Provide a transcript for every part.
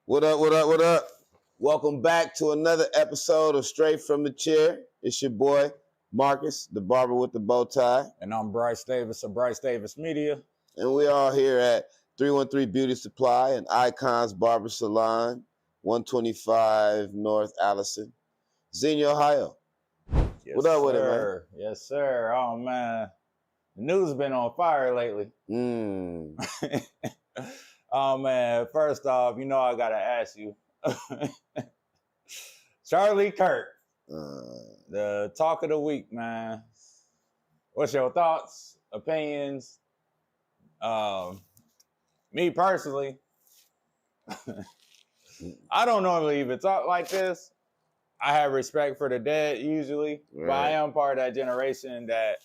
What up, what up, what up? Welcome back to another episode of Straight from the Chair. It's your boy, Marcus, the barber with the bow tie. And I'm Brice Davis of Brice Davis Media. And we are here at 313 Beauty Supply and Icons Barber Salon, 125 North Allison, Xenia, Ohio. Yes, What up with it, man? Yes, sir. Oh, man. The news has been on fire lately. Oh, man. First off, I got to ask you. Charlie Kirk, the talk of the week, man. What's your thoughts, opinions? Me personally, I don't normally even talk like this. I have respect for the dead usually, Right. But I am part of that generation that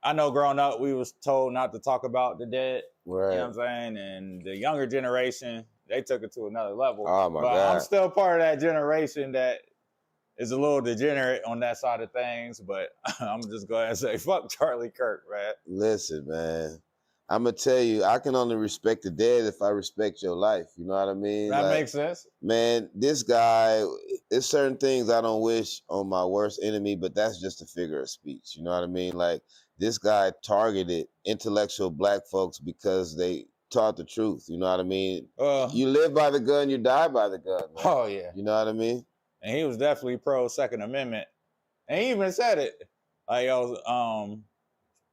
I know growing up, we was told not to talk about the dead. Right. You know what I'm saying? And the younger generation, they took it to another level. Oh, my but God. I'm still part of that generation that is a little degenerate on that side of things. But I'm just going to say, fuck Charlie Kirk, man. Listen, man. I'm going to tell you, I can only respect the dead if I respect your life. You know what I mean? That makes sense. Man, this guy, there's certain things I don't wish on my worst enemy, but that's just a figure of speech. You know what I mean? Like, this guy targeted intellectual black folks because they taught the truth. You know what I mean? You live by the gun, you die by the gun. Man. Oh, yeah. You know what I mean? And he was definitely pro Second Amendment. And he even said it. Like,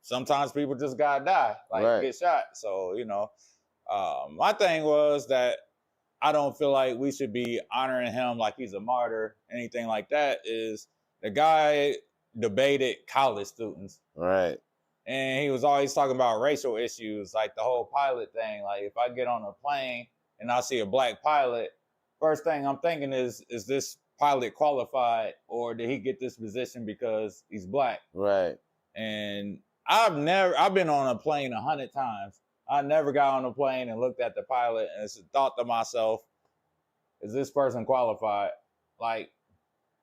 sometimes people just gotta die, Right. get shot. So, my thing was that I don't feel like we should be honoring him like he's a martyr, anything like that. Is the guy debated college students. Right. And he was always talking about racial issues, like the whole pilot thing. Like, if I get on a plane and I see a black pilot, first thing I'm thinking is this pilot qualified, or did he get this position because he's black? Right. And I've been on a plane 100 times. I never got on a plane and looked at the pilot and thought to myself, is this person qualified? Like,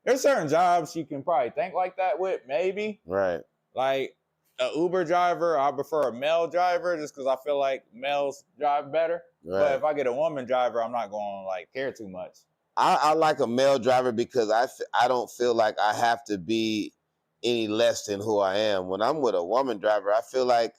there's certain jobs you can probably think like that with, maybe. Right. Like, an Uber driver, I prefer a male driver just because I feel like males drive better. Right. But if I get a woman driver, I'm not going to care too much. I like a male driver because I don't feel like I have to be any less than who I am. When I'm with a woman driver, I feel like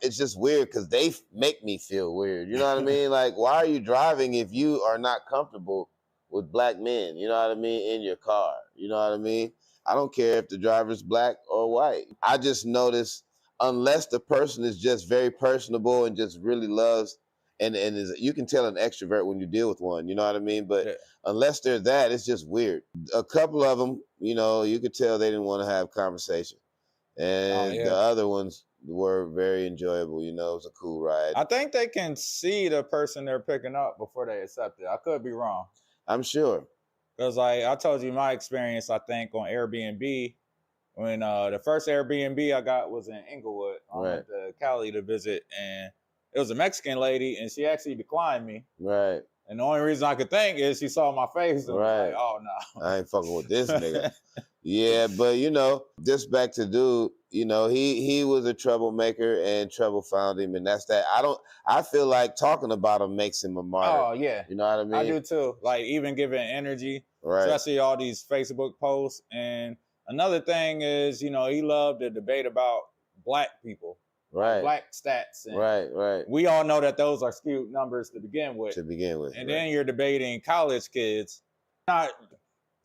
it's just weird because they make me feel weird. You know what I mean? Like, why are you driving if you are not comfortable with black men? You know what I mean? In your car. You know what I mean? I don't care if the driver's black or white. I just notice unless the person is just very personable and just really loves and is, you can tell an extrovert when you deal with one, you know what I mean? But Yeah. Unless they're that, it's just weird. A couple of them, you could tell they didn't want to have conversation. And yeah. The other ones were very enjoyable. It was a cool ride. I think they can see the person they're picking up before they accept it. I could be wrong. I'm sure. Because I told you my experience, I think, on Airbnb. When the first Airbnb I got was in Inglewood. I went to Cali to visit, and it was a Mexican lady, and she actually declined me. Right. And the only reason I could think is she saw my face and was like, oh, no. I ain't fucking with this nigga. Yeah, but, just back to dude, he was a troublemaker and trouble found him, and that's that. I feel like talking about him makes him a martyr. Oh, yeah. You know what I mean? I do, too. Like, even giving energy, especially all these Facebook posts. And another thing is, he loved to debate about black people. Right. Black stats. And right. We all know that those are skewed numbers to begin with. And then you're debating college kids, not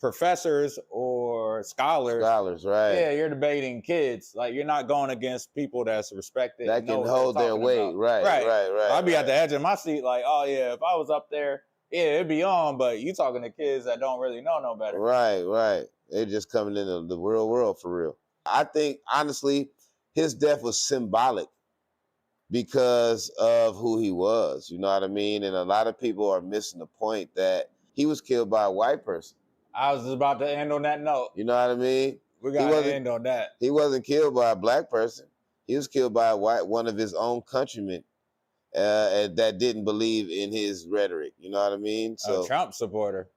professors or scholars. Scholars, right. Yeah, you're debating kids. Like, you're not going against people that's respected. That can hold their weight. Right. I'd be at the edge of my seat like, oh, yeah, if I was up there, yeah, it'd be on. But you talking to kids that don't really know no better. Right. They're just coming into the real world for real. I think, honestly, his death was symbolic because of who he was, you know what I mean? And a lot of people are missing the point that he was killed by a white person. I was just about to end on that note. You know what I mean? We got to end on that. He wasn't killed by a black person. He was killed by one of his own countrymen that didn't believe in his rhetoric. You know what I mean? So, a Trump supporter,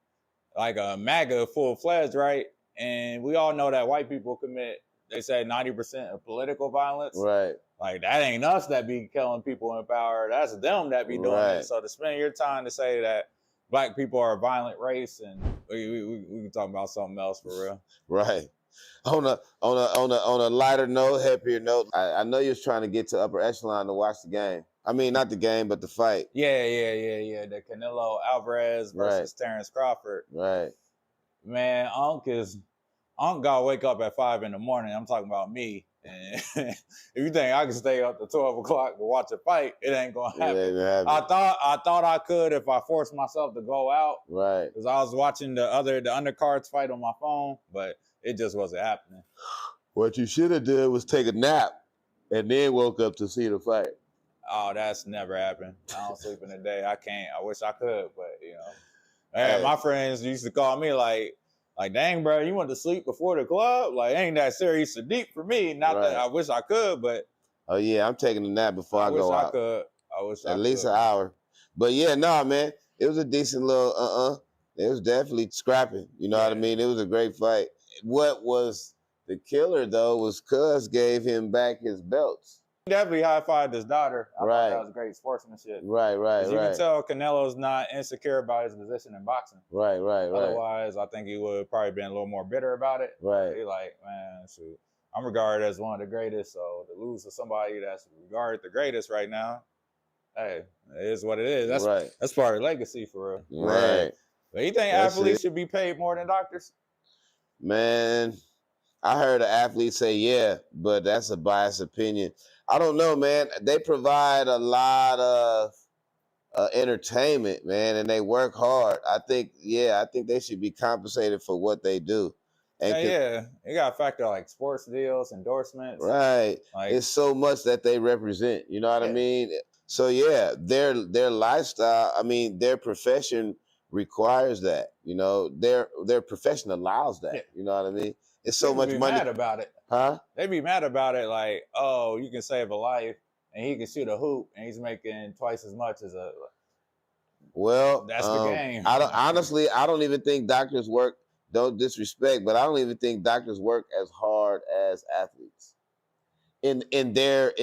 like a MAGA full-fledged, right? And we all know that white people commit, they say 90% of political violence. Right. Like, that ain't us that be killing people in power. That's them that be doing it. So to spend your time to say that black people are a violent race, and we can talk about something else for real. Right. On a lighter note, happier note, I know you was trying to get to upper echelon to watch the game. I mean, not the game, but the fight. Yeah. The Canelo Alvarez versus Terence Crawford. Right. Man, Unc gotta wake up at 5 a.m. I'm talking about me. And if you think I can stay up to 12 o'clock to watch a fight, it ain't gonna happen. I thought I could if I forced myself to go out. Right. Because I was watching the undercards fight on my phone, but it just wasn't happening. What you should have done was take a nap and then woke up to see the fight. Oh, that's never happened. I don't sleep in the day. I can't. I wish I could, but you know. Hey, my friends used to call me like, dang, bro, you went to sleep before the club? Like, ain't that serious or deep for me? Not that I wish I could, but. Oh, yeah, I'm taking a nap before I go out. I wish I could. At least an hour. But yeah, no, man, it was a decent little It was definitely scrapping. You know what I mean? It was a great fight. What was the killer, though, was Cuz gave him back his belts. He definitely high-fived his daughter. I thought that was great sportsmanship. Right. You can tell Canelo's not insecure about his position in boxing. Right. Otherwise, I think he would have probably been a little more bitter about it. Right. He like, man, shoot, I'm regarded as one of the greatest, so to lose to somebody that's regarded the greatest right now, hey, it is what it is. That's part of legacy for real. Right. But you think athletes should be paid more than doctors? Man, I heard an athlete say, yeah, but that's a biased opinion. I don't know, man. They provide a lot of entertainment, man, and they work hard. I think they should be compensated for what they do. And you got to factor like sports deals, endorsements. Right. Like, it's so much that they represent. You know what I mean? So yeah, their lifestyle, I mean, their profession requires that. You know, their profession allows that. Yeah. You know what I mean? It's so much money. Mad about it. Huh? They be mad about it, like, oh, you can save a life, and he can shoot a hoop, and he's making twice as much as a. Well, that's the game. Honestly, I don't even think doctors work. Don't disrespect, but I don't even think doctors work as hard as athletes. In their,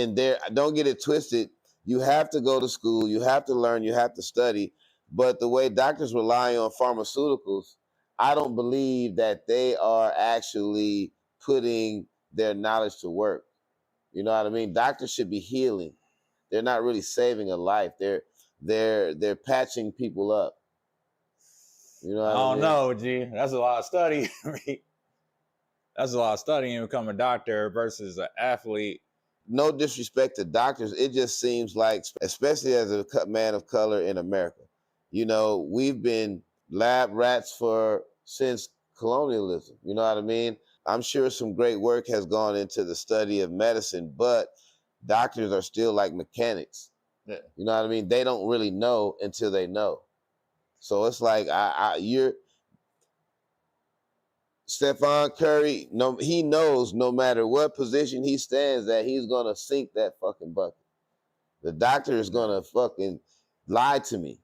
don't get it twisted. You have to go to school. You have to learn. You have to study. But the way doctors rely on pharmaceuticals, I don't believe that they are actually putting their knowledge to work. You know what I mean? Doctors should be healing. They're not really saving a life. They're patching people up. You know what I mean? Know, G. That's a lot of studying. That's a lot of studying to become a doctor versus an athlete. No disrespect to doctors. It just seems like, especially as a man of color in America, you know, we've been lab rats since colonialism. You know what I mean? I'm sure some great work has gone into the study of medicine, but doctors are still like mechanics. Yeah. You know what I mean? They don't really know until they know. So it's like you're Stephon Curry. No, he knows no matter what position he stands at, he's gonna sink that fucking bucket. The doctor is gonna fucking lie to me.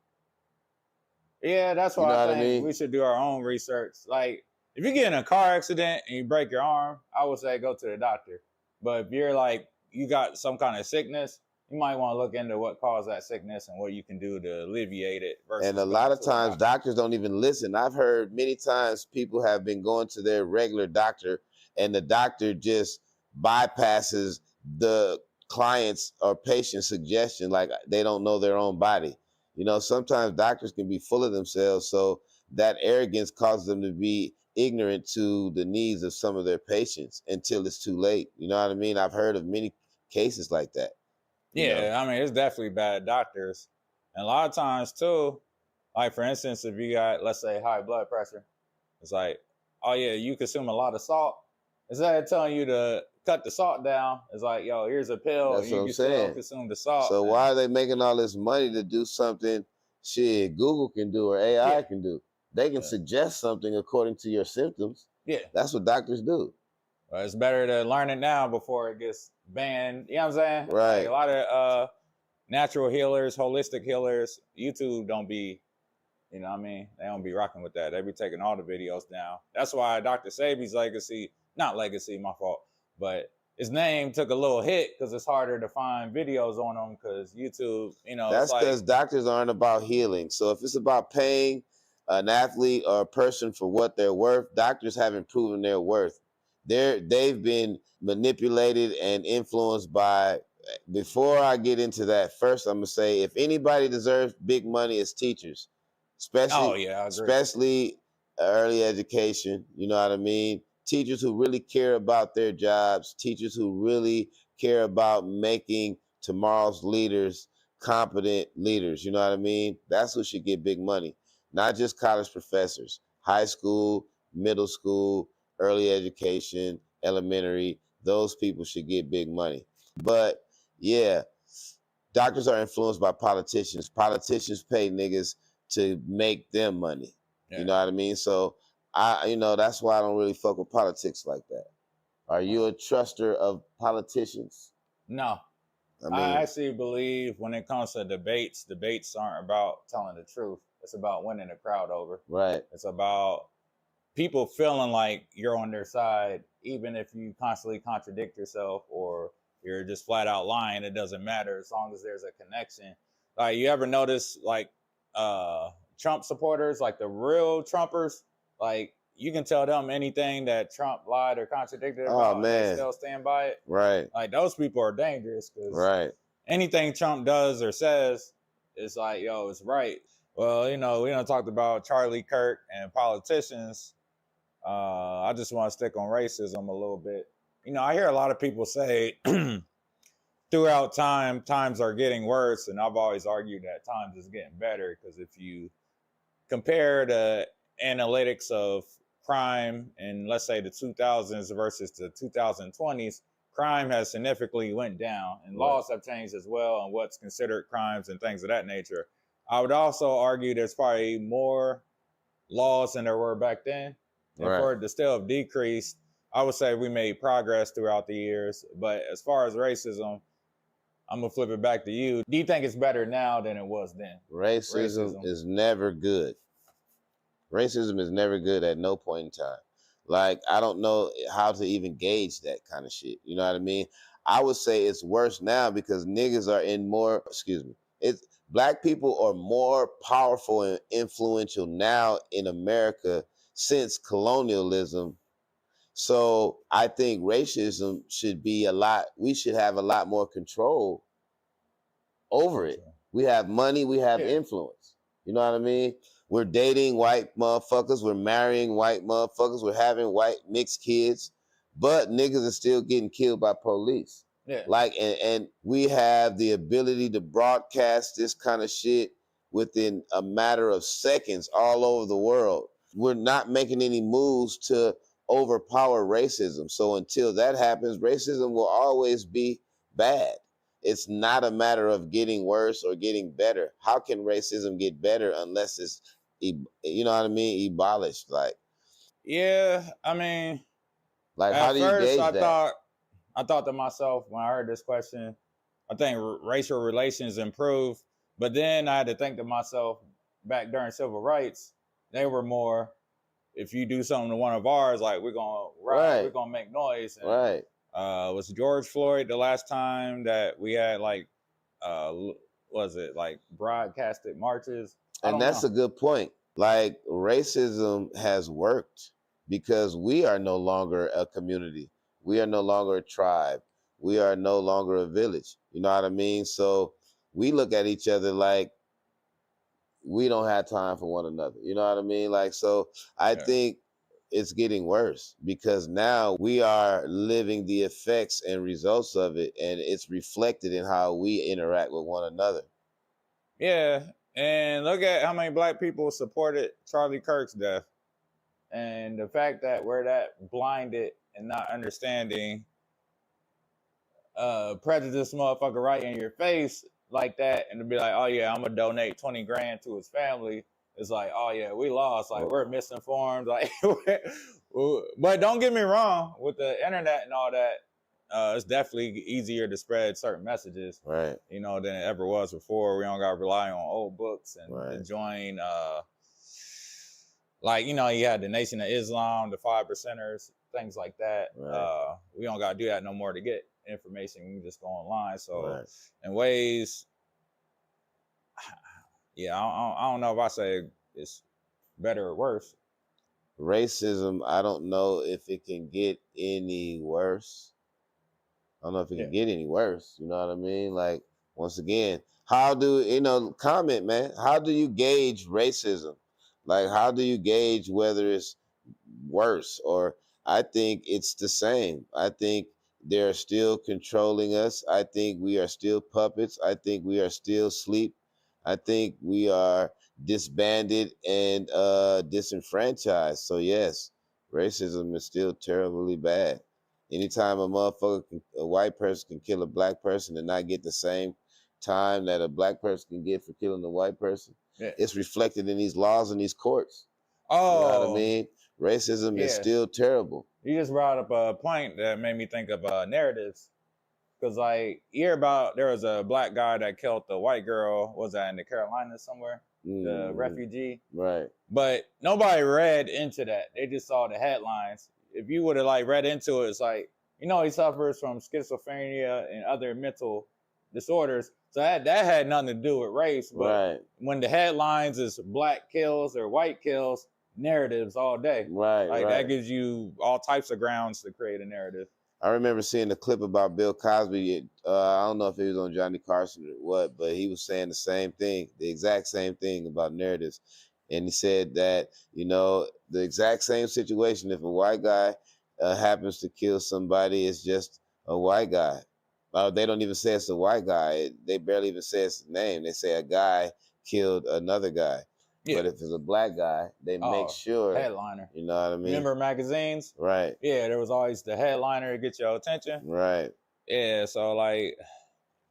Yeah, that's why I think we should do our own research. Like, if you get in a car accident and you break your arm, I would say go to the doctor. But if you're like, you got some kind of sickness, you might want to look into what caused that sickness and what you can do to alleviate it. And a lot of times doctors don't even listen. I've heard many times people have been going to their regular doctor and the doctor just bypasses the client's or patient's suggestion, like they don't know their own body. You know, sometimes doctors can be full of themselves, so that arrogance causes them to be ignorant to the needs of some of their patients until it's too late. You know what I mean? I've heard of many cases like that. Yeah, I mean, it's definitely bad doctors. And a lot of times, too, like, for instance, if you got, let's say, high blood pressure, it's like, oh, yeah, you consume a lot of salt. Instead of telling you to cut the salt down, it's like, yo, here's a pill. That's and you can still consume the salt. So why are they making all this money to do something shit Google can do or AI can do? They can suggest something according to your symptoms. Yeah. That's what doctors do. Well, it's better to learn it now before it gets banned. You know what I'm saying? Right. Like, a lot of natural healers, holistic healers, YouTube don't be, you know what I mean? They don't be rocking with that. They be taking all the videos down. That's why Dr. Sebi's legacy, not legacy, my fault, but his name took a little hit because it's harder to find videos on him because YouTube, it's That's like, because doctors aren't about healing. So if it's about paying an athlete or a person for what they're worth, doctors haven't proven their worth. They've been manipulated and influenced by. Before I get into that, first I'm gonna say if anybody deserves big money, it's teachers, oh especially yeah, I agree. especially early education. You know what I mean? Teachers who really care about their jobs, teachers who really care about making tomorrow's leaders competent leaders. You know what I mean? That's who should get big money, not just college professors, high school, middle school, early education, elementary. Those people should get big money. But yeah, doctors are influenced by politicians. Politicians pay niggas to make them money. Yeah. You know what I mean? So that's why I don't really fuck with politics like that. Are you a truster of politicians? No. I actually believe when it comes to debates aren't about telling the truth. It's about winning the crowd over. Right. It's about people feeling like you're on their side, even if you constantly contradict yourself or you're just flat out lying. It doesn't matter as long as there's a connection. Like, you ever notice like Trump supporters, like the real Trumpers, like you can tell them anything that Trump lied or contradicted about, and they still stand by it. Right. Like, those people are dangerous because anything Trump does or says, it's like, yo, it's right. Well, we don't talk about Charlie Kirk and politicians. I just want to stick on racism a little bit. I hear a lot of people say throughout times are getting worse, and I've always argued that times is getting better because if you compare the analytics of crime in, let's say, the 2000s versus the 2020s, crime has significantly went down, and laws have changed as well on what's considered crimes and things of that nature. I would also argue there's probably more laws than there were back then. And for it to still have decreased, I would say we made progress throughout the years. But as far as racism, I'm going to flip it back to you. Do you think it's better now than it was then? Racism is never good. Racism is never good at no point in time. Like, I don't know how to even gauge that kind of shit. You know what I mean? I would say it's worse now because niggas are in more, black people are more powerful and influential now in America since colonialism. So I think racism should be we should have a lot more control over it. We have money, we have influence. You know what I mean? We're dating white motherfuckers, we're marrying white motherfuckers, we're having white mixed kids, but niggas are still getting killed by police. Yeah. Like, and we have the ability to broadcast this kind of shit within a matter of seconds all over the world. We're not making any moves to overpower racism. So until that happens, racism will always be bad. It's not a matter of getting worse or getting better. How can racism get better unless it's, you know what I mean, abolished? Like, yeah, I mean, like, how do you gauge that? I thought to myself when I heard this question, I think racial relations improved, but then I had to think to myself, back during civil rights, they were more, if you do something to one of ours, like, we're gonna riot, we're gonna make noise. And, was George Floyd the last time that we had like was it like broadcasted marches? And that's a good point. Like, racism has worked because we are no longer a community. We are no longer a tribe. We are no longer a village. You know what I mean? So we look at each other like we don't have time for one another. You know what I mean? Like, so I think it's getting worse because now we are living the effects and results of it, and it's reflected in how we interact with one another. Yeah, and look at how many black people supported Charlie Kirk's death. And the fact that we're that blinded and not understanding prejudice motherfucker right in your face like that, and to be like, oh yeah, I'm gonna donate 20 grand to his family. It's like, oh yeah, we lost. Like, we're misinformed. Like, but don't get me wrong, with the internet and all that, it's definitely easier to spread certain messages, than it ever was before. We don't got to rely on old books and join, like, you had the Nation of Islam, the 5%ers, things like that. Right. We don't gotta do that no more to get information. We can just go online. So Right. in ways, yeah, I don't know if I say it's better or worse. Racism, I don't know if it can get any worse. I don't know if it Yeah. can get any worse. You know what I mean? Like, once again, how do comment, man? How do you gauge racism? Like, how do you gauge whether it's worse? Or I think it's the same. I think they're still controlling us. I think we are still puppets. I think we are still asleep. I think we are disbanded and disenfranchised. So yes, racism is still terribly bad. Anytime a white person can kill a black person and not get the same time that a black person can get for killing a white person, Yeah. it's reflected in these laws and these courts. Oh, You know what I mean? Racism is still terrible. You just brought up a point that made me think of narratives. Because, like, you hear about there was a black guy that killed the white girl, was that in the Carolinas somewhere? The refugee. Right. But nobody read into that. They just saw the headlines. If you would have, like, read into it, it's like, he suffers from schizophrenia and other mental disorders. So that had nothing to do with race. But when the headlines is black kills or white kills, narratives all day. Right. That gives you all types of grounds to create a narrative. I remember seeing a clip about Bill Cosby. I don't know if he was on Johnny Carson or what, but he was saying the same thing, the exact same thing about narratives. And he said that, the exact same situation, if a white guy happens to kill somebody, it's just a white guy. They don't even say it's a white guy. They barely even say it's his name. They say a guy killed another guy. Yeah. But if it's a black guy, they make sure. Headliner. You know what I mean? Remember magazines? Right. Yeah, there was always the headliner to get your attention. Right. Yeah, so like.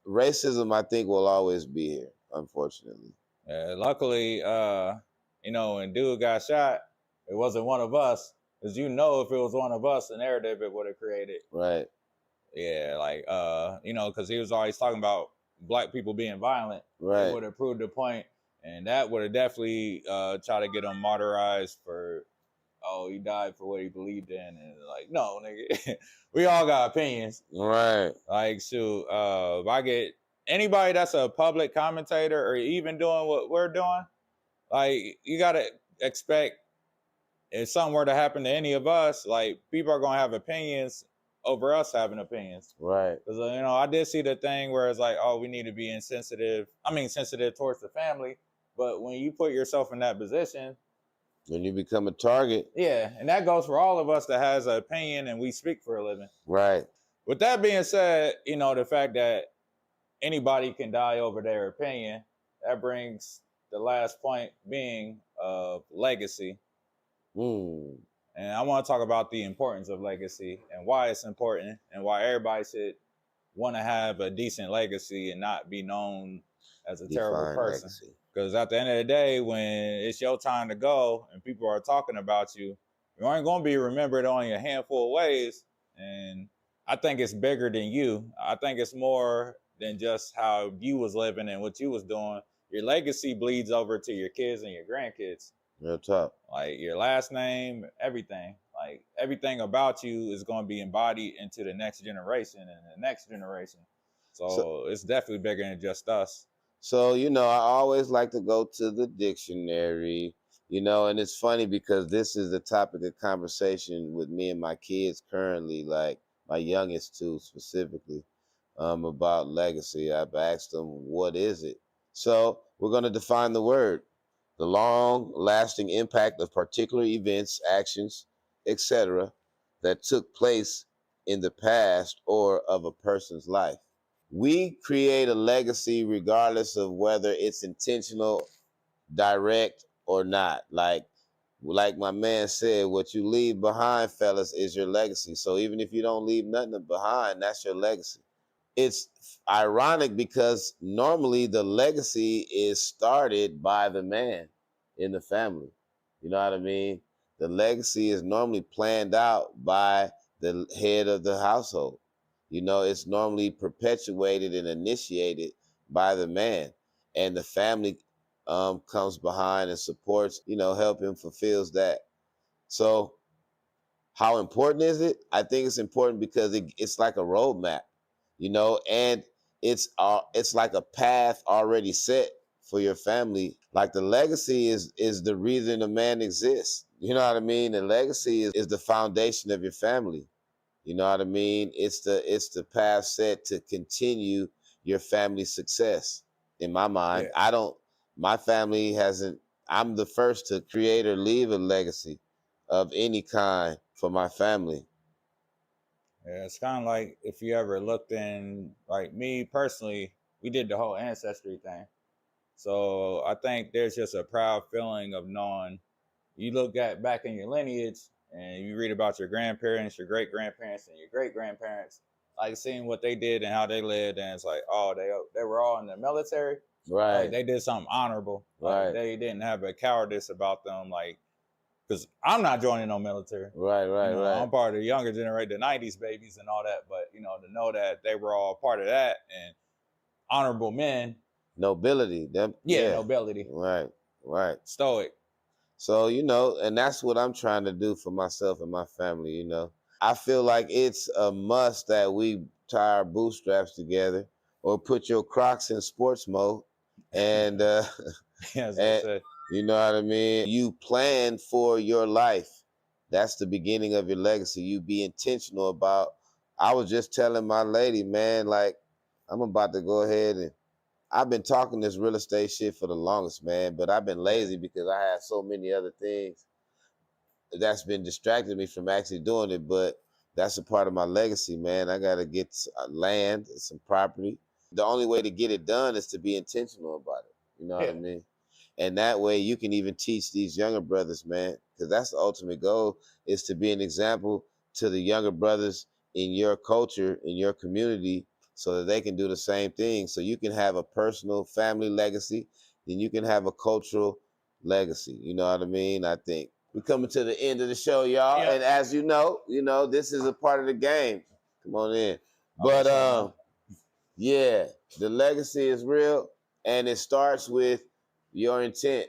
Racism, I think, will always be here, unfortunately. Luckily, when dude got shot, it wasn't one of us. Because if it was one of us, the narrative it would have created. Right. Yeah, like, because he was always talking about black people being violent. Right. It would have proved the point. And that would have definitely tried to get him martyrized for, he died for what he believed in. And like, no, nigga, we all got opinions. Right. Like, shoot, if I get anybody that's a public commentator or even doing what we're doing, like, you got to expect if something were to happen to any of us, like, people are going to have opinions over us having opinions. Right. Because, I did see the thing where it's like, we need to be sensitive towards the family. But when you put yourself in that position, when you become a target. Yeah, and that goes for all of us that has an opinion and we speak for a living. Right. With that being said, the fact that anybody can die over their opinion, that brings the last point being of legacy. And I want to talk about the importance of legacy and why it's important and why everybody should want to have a decent legacy and not be known as a terrible person. Because at the end of the day, when it's your time to go and people are talking about you, you aren't going to be remembered only a handful of ways. And I think it's bigger than you. I think it's more than just how you was living and what you was doing. Your legacy bleeds over to your kids and your grandkids. Real tough. Like your last name, everything. Like everything about you is going to be embodied into the next generation and the next generation. So it's definitely bigger than just us. So, I always like to go to the dictionary, and it's funny because this is the topic of conversation with me and my kids currently, like my youngest two specifically, about legacy. I've asked them, what is it? So we're going to define the word: the long-lasting impact of particular events, actions, etc., that took place in the past or of a person's life. We create a legacy regardless of whether it's intentional, direct, or not. Like my man said, what you leave behind, fellas, is your legacy. So even if you don't leave nothing behind, that's your legacy. It's ironic because normally the legacy is started by the man in the family. You know what I mean? The legacy is normally planned out by the head of the household. It's normally perpetuated and initiated by the man, and the family comes behind and supports, help him fulfills that. So How important is it? I think it's important because it's like a roadmap, you know, and it's like a path already set for your family. Like the legacy is the reason a man exists. You know what I mean? The legacy is the foundation of your family. You know what I mean? It's the path set to continue your family's success. In my mind, Yeah. I don't. My family hasn't. I'm the first to create or leave a legacy of any kind for my family. Yeah, it's kind of like if you ever looked in, like me personally, we did the whole ancestry thing. So I think there's just a proud feeling of knowing you look at back in your lineage and you read about your grandparents, your great grandparents, and your great grandparents, like seeing what they did and how they lived, and it's like, oh, they were all in the military, like Right, they did something honorable, like right, they didn't have a cowardice about them, like because I'm not joining no military. right, You right, know, right. I'm part of the younger generation, the '90s babies and all that, but you know, to know that they were all part of that and honorable men, Nobility, them, yeah, yeah, nobility, right, right. stoic. So, you know, and that's what I'm trying to do for myself and my family, you know. I feel like it's a must that we tie our bootstraps together or put your Crocs in sports mode and As they and say. you know what I mean? You plan for your life. That's the beginning of your legacy. You be intentional about. I was just telling my lady, man, like I'm about to go ahead and I've been talking this real estate shit for the longest, man, but I've been Yeah. lazy because I had so many other things that's been distracting me from actually doing it. But that's a part of my legacy, man. I got to get land and some property. The only way to get it done is to be intentional about it. You know what I Yeah. mean? And that way you can even teach these younger brothers, man, because that's the ultimate goal is to be an example to the younger brothers in your culture, in your community, so that they can do the same thing. So you can have a personal family legacy, then you can have a cultural legacy. You know what I mean? I think we're coming to the end of the show, y'all. Yep. And as you know, this is a part of the game. Come on in. Oh, for But sure, man. yeah, the legacy is real, and it starts with your intent.